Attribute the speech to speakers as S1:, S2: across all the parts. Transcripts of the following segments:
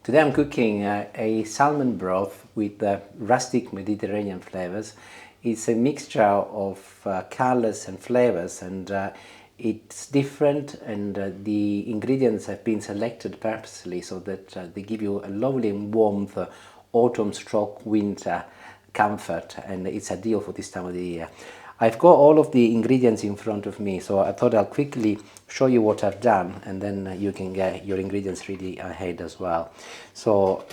S1: Today I'm cooking a salmon broth with rustic Mediterranean flavors. It's a mixture of colors and flavors, and it's different, and the ingredients have been selected purposely so that they give you a lovely warmth, autumn/winter comfort, and it's ideal for this time of the year. I've got all of the ingredients in front of me, so I thought I'll quickly show you what I've done, and then you can get your ingredients ready ahead as well. So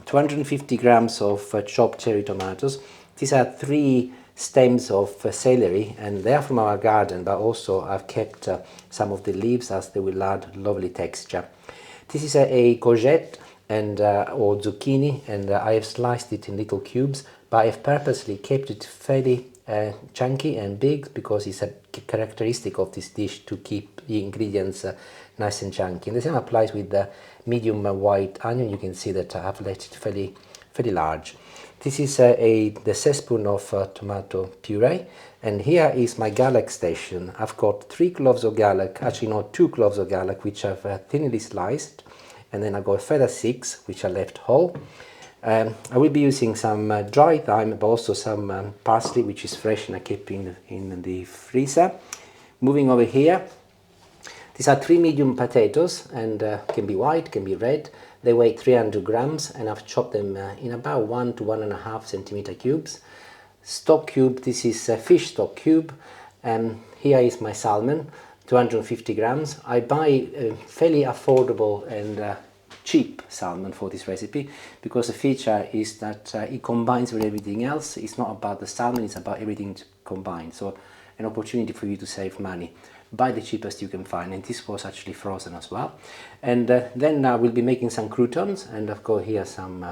S1: 250 grams of chopped cherry tomatoes. These are 3 stems of celery, and they are from our garden, but also I've kept some of the leaves as they will add lovely texture. This is a courgette and or zucchini, and I have sliced it in little cubes, but I have purposely kept it fairly chunky and big because it's a characteristic of this dish to keep the ingredients nice and chunky. And the same applies with the medium white onion. You can see that I've left it fairly large. This is the teaspoon of tomato puree, and here is my garlic station. I've got 3 cloves of garlic, actually not 2 cloves of garlic, which I've thinly sliced, and then I've got a further 6 which I left whole. I will be using some dry thyme, but also some parsley, which is fresh and I keep in the freezer. Moving over here, these are 3 medium potatoes, and can be white, can be red. They weigh 300 grams, and I've chopped them in about 1 to 1.5 centimeter cubes. Stock cube, this is a fish stock cube. Here is my salmon, 250 grams. I buy fairly affordable and cheap salmon for this recipe, because the feature is that it combines with everything else. It's not about the salmon, it's about everything combined. So an opportunity for you to save money. Buy the cheapest you can find, and this was actually frozen as well. And then we'll be making some croutons, and I've got here some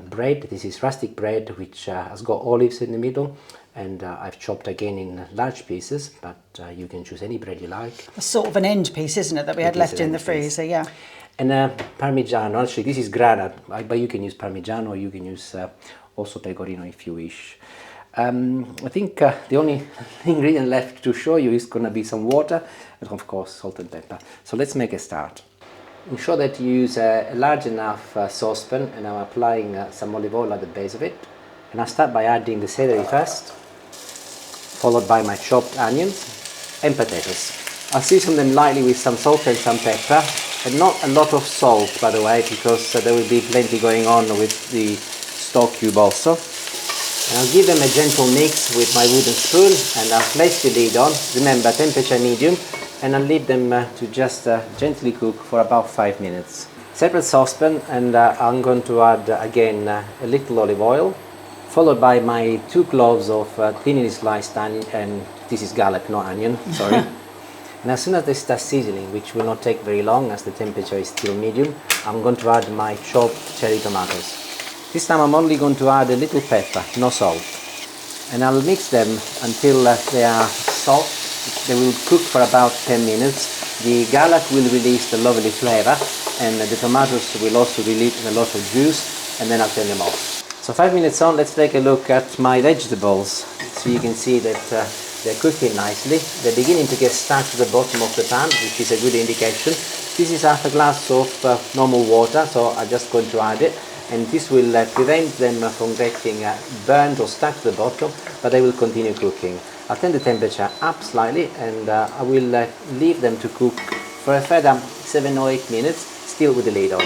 S1: bread. This is rustic bread, which has got olives in the middle, and I've chopped again in large pieces, but you can choose any bread you like.
S2: A sort of an end piece, isn't it, that we had left in the freezer, yeah.
S1: And Parmesan, actually this is grana, but you can use Parmesan, or you can use also pecorino if you wish. I think the only ingredient left to show you is going to be some water, and of course salt and pepper. So let's make a start. Ensure that you use a large enough saucepan, and I'm applying some olive oil at the base of it. And I'll start by adding the celery first, followed by my chopped onions and potatoes. I'll season them lightly with some salt and some pepper, and not a lot of salt, by the way, because there will be plenty going on with the stock cube also. And I'll give them a gentle mix with my wooden spoon, and I'll place the lid on. Remember, temperature medium, and I'll leave them to just gently cook for about 5 minutes. Separate saucepan, and I'm going to add again a little olive oil, followed by my 2 cloves of thinly sliced onion, and this is garlic, not onion, sorry. And as soon as they start sizzling, which will not take very long as the temperature is still medium, I'm going to add my chopped cherry tomatoes. This time I'm only going to add a little pepper, no salt. And I'll mix them until they are soft. They will cook for about 10 minutes. The garlic will release the lovely flavour, and the tomatoes will also release a lot of juice, and then I'll turn them off. So 5 minutes on, let's take a look at my vegetables. So you can see that they're cooking nicely. They're beginning to get stuck to the bottom of the pan, which is a good indication. This is half a glass of normal water, so I'm just going to add it. And this will prevent them from getting burned or stuck to the bottom, but they will continue cooking. I'll turn the temperature up slightly, and I will leave them to cook for a further 7 or 8 minutes, still with the lid on.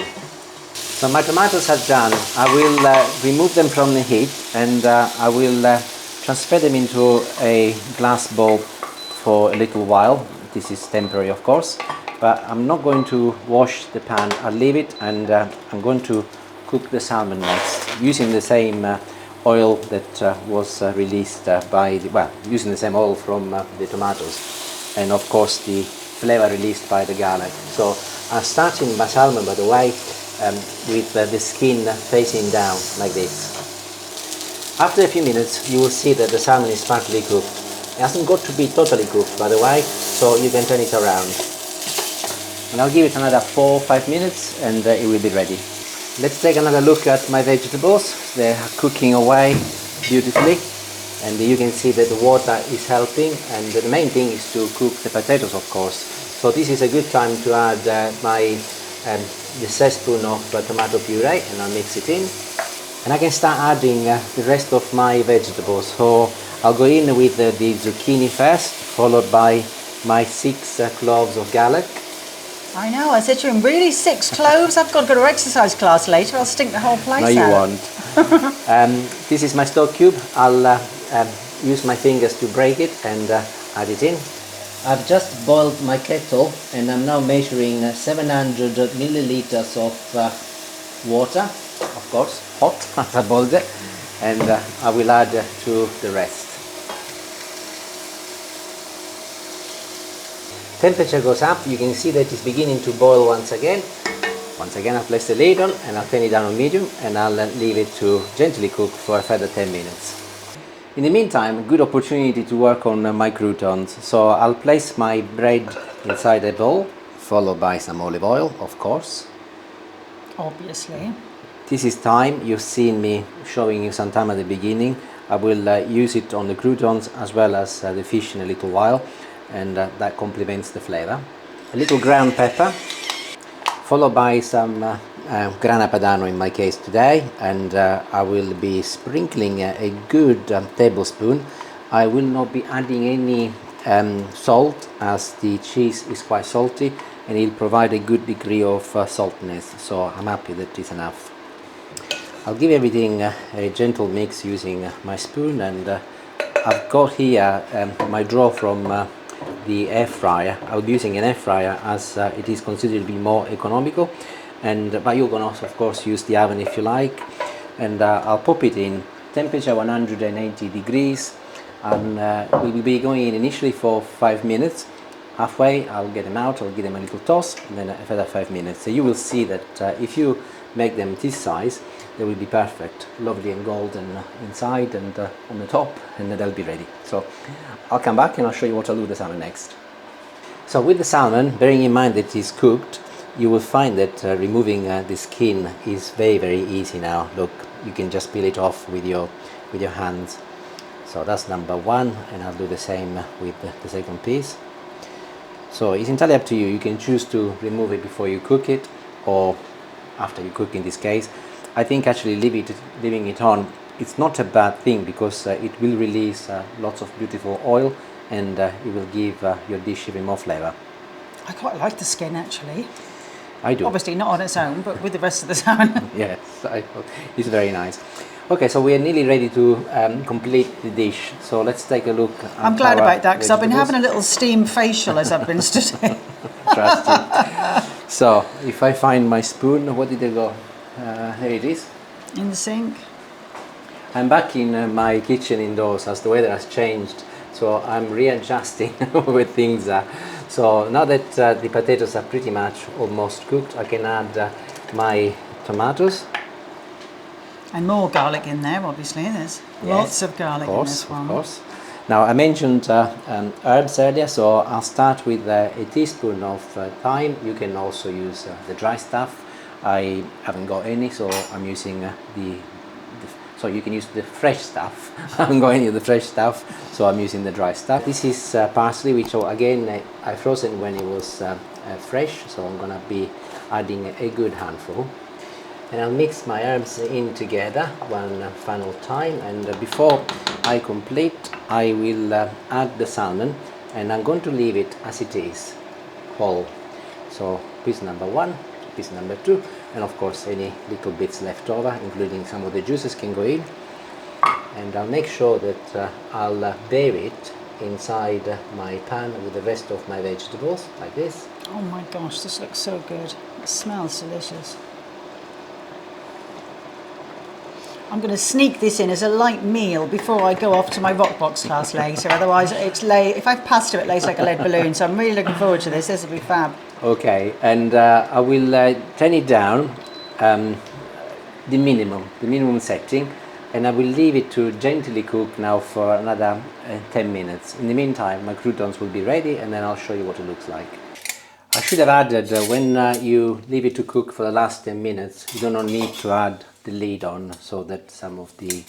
S1: So my tomatoes are done. I will remove them from the heat, and I will transfer them into a glass bowl for a little while. This is temporary, of course, but I'm not going to wash the pan. I'll leave it, and I'm going to cook the salmon next, using the same oil that was released using the same oil from the tomatoes, and of course the flavor released by the garlic. So I'm starting my salmon, by the way, with the skin facing down like this. After a few minutes, you will see that the salmon is partly cooked. It hasn't got to be totally cooked, by the way, so you can turn it around. And I'll give it another 4 or 5 minutes, and it will be ready. Let's take another look at my vegetables. They are cooking away beautifully, and you can see that the water is helping, and the main thing is to cook the potatoes, of course. So this is a good time to add my the teaspoon of tomato puree and I'll mix it in. And I can start adding the rest of my vegetables. So I'll go in with the zucchini first, followed by my 6 cloves of garlic.
S2: I know, I said to him, really, 6 cloves? I've got to go to exercise class later, I'll stink the whole place out.
S1: No, you won't. This is my stock cube. I'll use my fingers to break it and add it in. I've just boiled my kettle and I'm now measuring 700 milliliters of water, of course, hot as I boiled it, and I will add to the rest. Temperature goes up, you can see that it's beginning to boil once again. Once again I'll place the lid on and I'll turn it down on medium and I'll leave it to gently cook for a further 10 minutes. In the meantime, a good opportunity to work on my croutons. So I'll place my bread inside a bowl, followed by some olive oil, of course.
S2: Obviously.
S1: This is thyme, you've seen me showing you some thyme at the beginning. I will use it on the croutons as well as the fish in a little while, and that complements the flavour. A little ground pepper, followed by some grana padano in my case today, and I will be sprinkling a good tablespoon. I will not be adding any salt, as the cheese is quite salty and it'll provide a good degree of saltiness, so I'm happy that it's enough. I'll give everything a gentle mix using my spoon, and I've got here my draw from the air fryer. I'll be using an air fryer as it is considered to be more economical, but you can also of course use the oven if you like. And I'll pop it in, temperature 180 degrees, and we will be going in initially for 5 minutes. Halfway I'll get them out, I'll give them a little toss, and then a further 5 minutes. So you will see that if you make them this size, they will be perfect, lovely and golden inside and on the top, and they'll be ready. So I'll come back and I'll show you what I'll do with the salmon next. So with the salmon, bearing in mind that it is cooked, you will find that removing the skin is very easy now. Look, you can just peel it off with your hands. So that's number 1, and I'll do the same with the second piece. So it's entirely up to you. You can choose to remove it before you cook it, or after you cook in this case. I think actually leaving it on, it's not a bad thing, because it will release lots of beautiful oil, and it will give your dish even more flavour.
S2: I quite like the skin actually.
S1: I do.
S2: Obviously not on its own, but with the rest of the salmon.
S1: Yes, it's very nice. Okay, so we are nearly ready to complete the dish. So let's take a look.
S2: I'm glad about that, because I've been having a little steam facial as I've been studying.
S1: Trust you. So if I find my spoon, what did it go? There it is.
S2: In the sink.
S1: I'm back in my kitchen indoors as the weather has changed, so I'm readjusting where things are. So now that the potatoes are pretty much almost cooked, I can add my tomatoes.
S2: And more garlic in there, obviously. There's lots of garlic in this one.
S1: Of course. Now I mentioned herbs earlier, so I'll start with a teaspoon of thyme. You can also use the dry stuff. I haven't got any, so I'm using so you can use the fresh stuff. I haven't got any of the fresh stuff, so I'm using the dry stuff. This is parsley, which again I frozen when it was fresh, so I'm gonna be adding a good handful. And I'll mix my herbs in together one final time, and before I complete, I will add the salmon, and I'm going to leave it as it is, whole. So piece number 1, piece number 2, and of course any little bits left over, including some of the juices, can go in. And I'll make sure that I'll bury it inside my pan with the rest of my vegetables, like this.
S2: Oh my gosh, this looks so good. It smells delicious. I'm going to sneak this in as a light meal before I go off to my rock box class later. Otherwise, it's late. If I've passed it lays like a lead balloon. So I'm really looking forward to this. This will be fab. Okay,
S1: and I will turn it down the minimum setting, and I will leave it to gently cook now for another 10 minutes. In the meantime, my croutons will be ready, and then I'll show you what it looks like. I should have added when you leave it to cook for the last 10 minutes, you do not need to add the lid on, so that some of the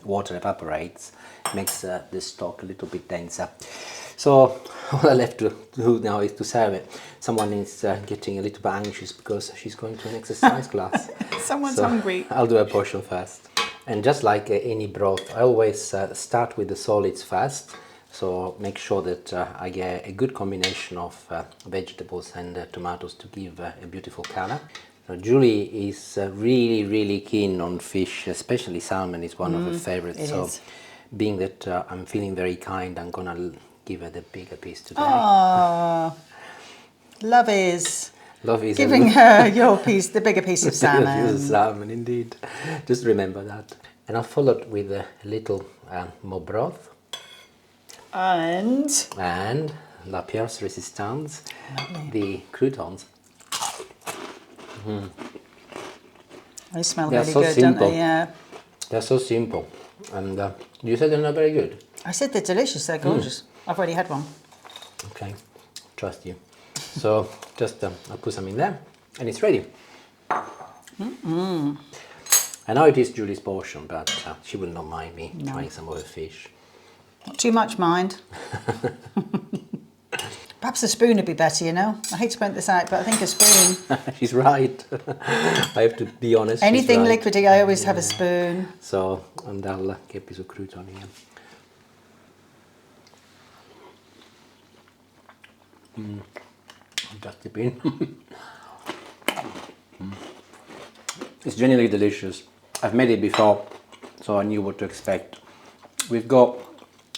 S1: water evaporates, makes the stock a little bit denser. So all I left to do now is to serve it. Someone is getting a little bit anxious because she's going to an exercise class.
S2: Someone's
S1: So
S2: hungry.
S1: I'll do a portion first. And just like any broth, I always start with the solids first. So make sure that I get a good combination of vegetables and tomatoes to give a beautiful color. So Julie is really keen on fish, especially salmon is one of her favorites. So being that I'm feeling very kind, I'm gonna give her the bigger piece today.
S2: Oh, love is
S1: giving
S2: giving her your piece, the bigger piece of salmon.
S1: Salmon, indeed. Just remember that. And I'll follow it with a little more broth.
S2: And
S1: la pièce résistance, the croutons.
S2: they smell
S1: They're
S2: really
S1: so
S2: good,
S1: simple.
S2: don't they? Yeah.
S1: They're so simple. And you said they're not very good.
S2: I said they're delicious. They're gorgeous. I've already had one.
S1: Okay, trust you. So just I'll put some in there, and it's ready. I know it is Julie's portion, but she will not mind me trying some of the fish.
S2: Not too much, mind. Perhaps a spoon would be better, you know. I hate to point this out, but I think a spoon.
S1: She's right. I have to be honest.
S2: Anything
S1: right.
S2: liquidy, I always have a spoon.
S1: So, and I'll get a piece of crouton here. Just dip in. It's genuinely delicious. I've made it before, so I knew what to expect. We've got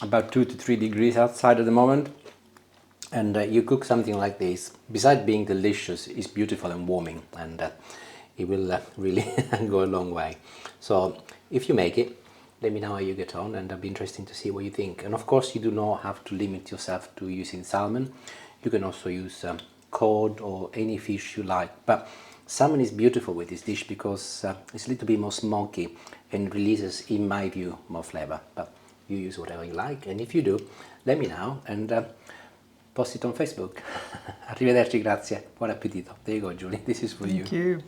S1: about 2 to 3 degrees outside at the moment, and you cook something like this, besides being delicious, it's beautiful and warming, and it will really go a long way. So if you make it, let me know how you get on, and it'll be interesting to see what you think. And of course, you do not have to limit yourself to using salmon. You can also use cod or any fish you like, but salmon is beautiful with this dish because it's a little bit more smoky and releases, in my view, more flavor. But you use whatever you like, and if you do, let me know and post it on Facebook. Arrivederci, grazie, buon appetito. There you go, Julie, this is for you.
S2: Thank you.